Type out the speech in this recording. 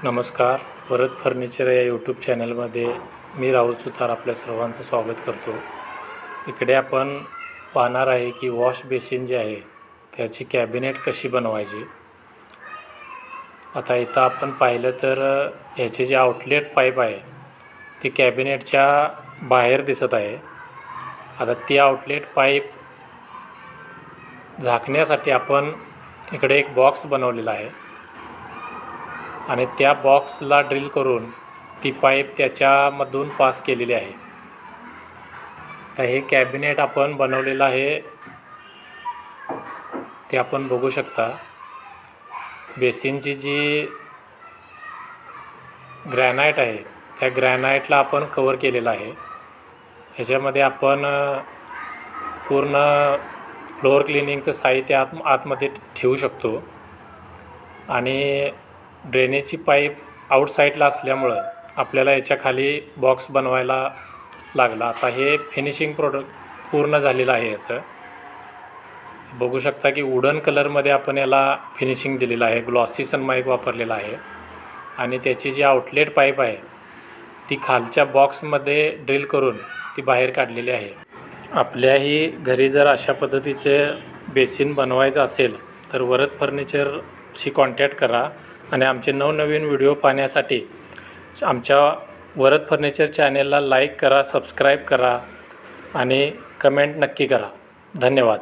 नमस्कार. वरद फर्निचर या यूट्यूब चॅनलमध्ये मी राहुल सुतार आपल्या सर्वांचं स्वागत करतो. इकडे आपण पाहणार आहे की वॉश बेसिन जे आहे त्याची कॅबिनेट कशी बनवायची. आता इथं आपण पाहिलं तर ह्याचे जे आउटलेट पाईप आहे ती कॅबिनेटच्या बाहेर दिसत आहे. आता ती आउटलेट पाईप झाकण्यासाठी आपण इकडे एक बॉक्स बनवलेला आहे आणि त्या बॉक्सला ड्रिल करून ती पाईप त्याच्यामधून पास केलेली आहे. तर हे कॅबिनेट आपण बनवलेलं आहे ते आपण बघू शकता. बेसिनची जी ग्रॅनाईट आहे त्या ग्रॅनाईटला आपण कवर केलेलं आहे. ह्याच्यामध्ये आपण पूर्ण फ्लोअर क्लिनिंगचं साहित्य आतमध्ये ठेवू शकतो आणि ड्रेनेजची पाईप आउटसाईडला असल्यामुळं आपल्याला याच्या खाली बॉक्स बनवायला लागला. आता हे फिनिशिंग प्रोडक्ट पूर्ण झालेलं आहे. याचं बघू शकता की वुडन कलरमध्ये आपण याला फिनिशिंग दिलेलं आहे. ग्लॉसी सनमाइक वापरलेला आहे आणि त्याची जी आउटलेट पाईप आहे ती खालच्या बॉक्समध्ये ड्रिल करून ती बाहेर काढलेली आहे. आपल्याही घरी जर अशा पद्धतीचे बेसिन बनवायचं असेल तर वरद फर्निचरशी कॉन्टॅक्ट करा आणि आमचे नवनवीन व्हिडिओ पाहण्यासाठी आमच्या वरद फर्निचर चॅनेलला लाईक करा, सबस्क्राईब करा आणि कमेंट नक्की करा. धन्यवाद.